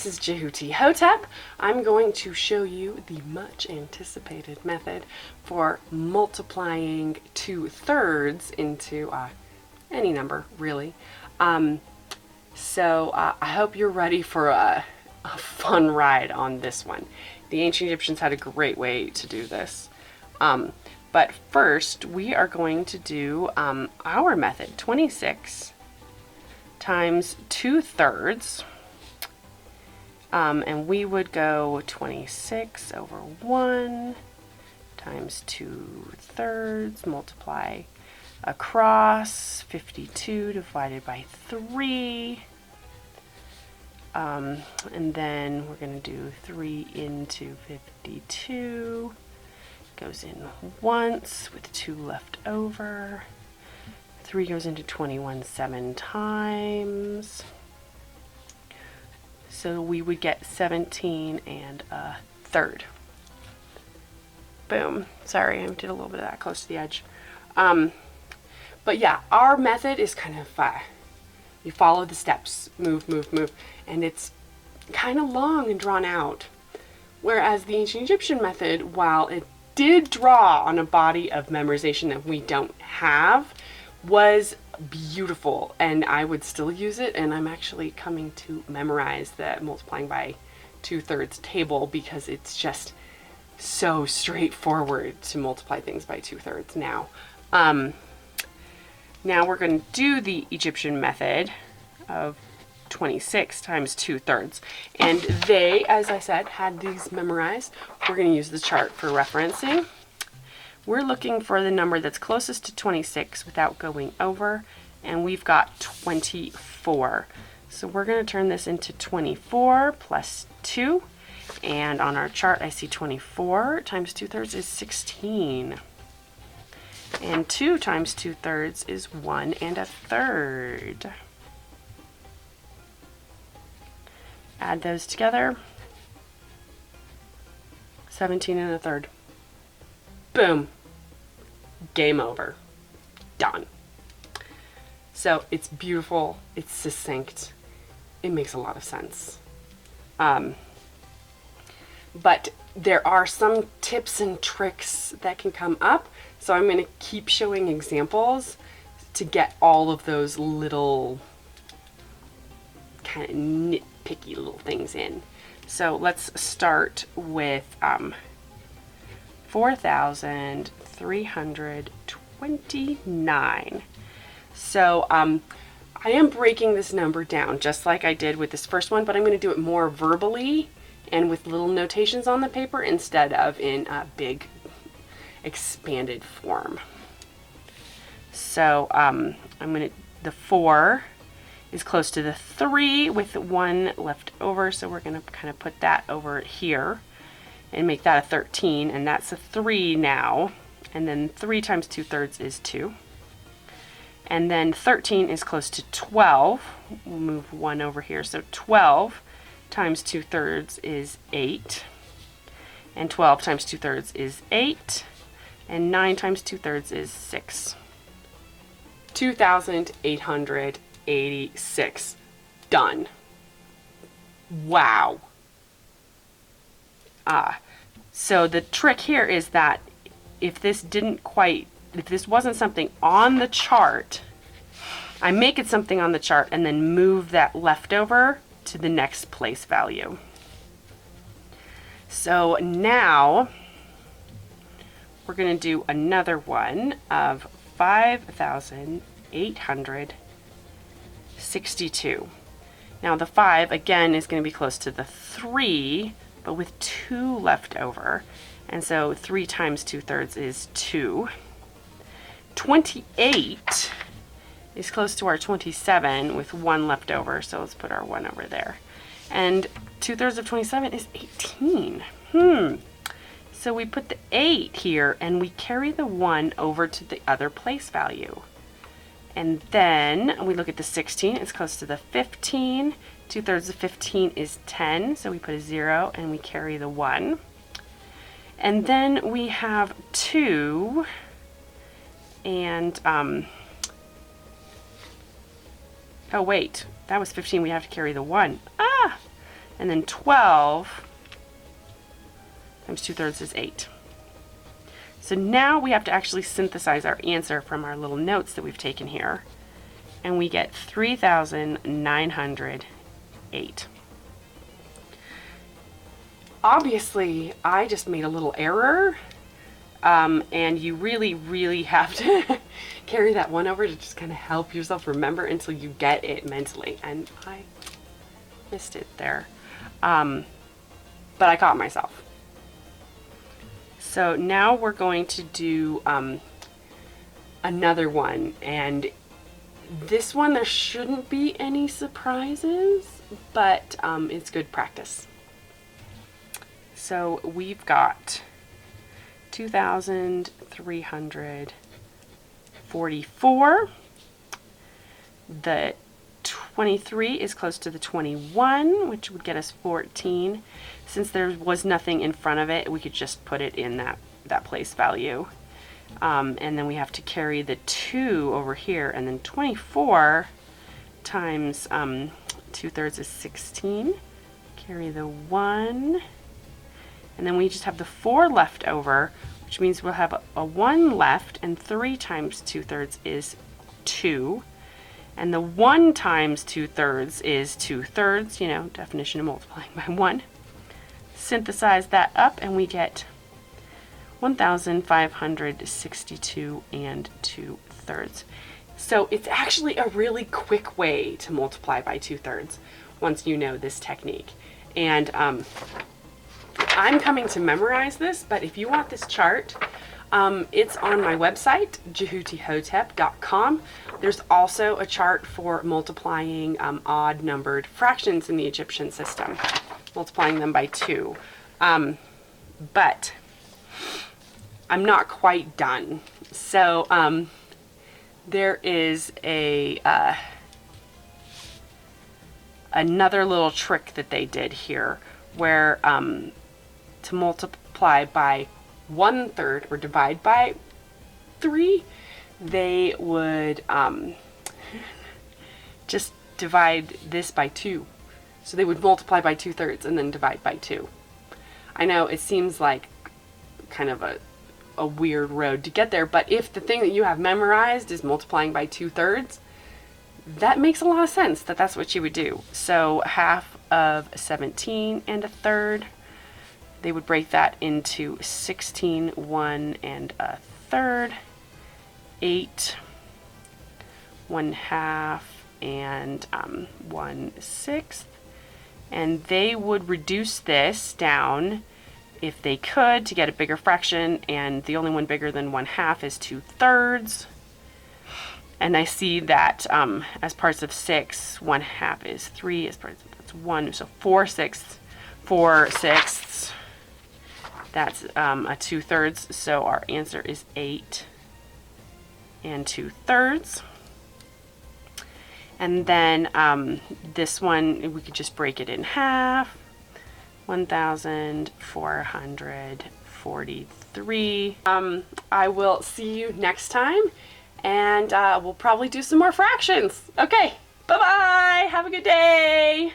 is Jehuti Hotep. I'm going to show you the much anticipated method for multiplying 2/3 into any number, really. So I hope you're ready for a fun ride on this one. The ancient Egyptians had a great way to do this. But first, we are going to do our method, 26 times 2/3. And we would go 26 over 1 times 2/3, multiply across 52 divided by 3. And then we're going to do 3 into 52. Goes in once with 2 left over. 3 goes into 21 7 times. So we would get 17 1/3. Boom. Sorry, I did a little bit of that close to the edge. But yeah, our method is kind of, you follow the steps, move, move, move, and it's kind of long and drawn out. Whereas the ancient Egyptian method, while it did draw on a body of memorization that we don't have, was beautiful, and I would still use it, and I'm actually coming to memorize the multiplying by 2/3 table because it's just so straightforward to multiply things by 2/3 now. Now we're going to do the Egyptian method of 26 times 2/3, and they, as I said, had these memorized. We're going to use the chart for referencing. We're looking for the number that's closest to 26 without going over, and we've got 24. So we're going to turn this into 24 plus 2, and on our chart I see 24 times 2/3 is 16. And 2 times 2/3 is 1 1/3. Add those together. 17 1/3. Boom. Game over. Done. So it's beautiful, it's succinct, it makes a lot of sense. But there are some tips and tricks that can come up, so I'm going to keep showing examples to get all of those little kind of nitpicky little things in. So let's start with 4,329. So I am breaking this number down just like I did with this first one, but I'm going to do it more verbally and with little notations on the paper instead of in a big expanded form. So the 4 is close to the 3 with 1 left over, so we're going to kind of put that over here and make that a 13, and that's a 3 now. And then 3 times 2/3 is 2. And then 13 is close to 12. We'll move 1 over here. So 12 times 2/3 is 8. And 12 times 2/3 is 8. And 9 times 2/3 is 6. 2,886. Done. Wow. So the trick here is that if this wasn't something on the chart, I make it something on the chart and then move that leftover to the next place value. So now we're going to do another one of 5,862. Now the 5 again is going to be close to the 3, but with 2 left over. And so 3 times 2/3 is 2. 28 is close to our 27 with 1 left over, so let's put our 1 over there. And 2/3 of 27 is 18. So we put the 8 here and we carry the 1 over to the other place value. And then we look at the 16, it's close to the 15. 2/3 of 15 is 10, so we put a 0 and we carry the 1. And then we have 2 and oh wait, that was 15, we have to carry the 1. And then 12 times 2/3 is 8. So now we have to actually synthesize our answer from our little notes that we've taken here. And we get 3,908. Obviously, I just made a little error. And you really have to carry that one over to just kind of help yourself remember until you get it mentally. And I missed it there. But I caught myself. So now we're going to do another one, and this one there shouldn't be any surprises, but it's good practice. So we've got 2,344. The 23 is close to the 21, which would get us 14. Since there was nothing in front of it, we could just put it in that place value. And then we have to carry the 2 over here, and then 24 times 2/3 is 16. Carry the 1, and then we just have the 4 left over, which means we'll have a 1 left, and 3 times 2/3 is 2. And the 1 times 2/3 is 2/3, you know, definition of multiplying by 1. Synthesize that up, and we get 1,562 and 2/3. So it's actually a really quick way to multiply by 2/3 once you know this technique. And I'm coming to memorize this, but if you want this chart, it's on my website, JehutiHotep.com. There's also a chart for multiplying odd numbered fractions in the Egyptian system, multiplying them by 2. But I'm not quite done. So there is another little trick that they did here, where to multiply by 1/3 or divide by 3, they would just divide this by 2. So they would multiply by 2/3 and then divide by 2. I know it seems like kind of a weird road to get there, but if the thing that you have memorized is multiplying by 2/3, that makes a lot of sense that that's what you would do. So half of 17 and 1/3, they would break that into 16, 1 and 1/3, 8, 1/2, and 1/6. And they would reduce this down if they could to get a bigger fraction, and the only one bigger than 1/2 is 2/3. And I see that as parts of 6, 1/2 is 3, as parts of that's 1, so 4/6, 4/6. That's a 2/3, so our answer is 8 and 2/3. And then this one, we could just break it in half. 1,443. I will see you next time, and we'll probably do some more fractions. Okay, bye-bye. Have a good day.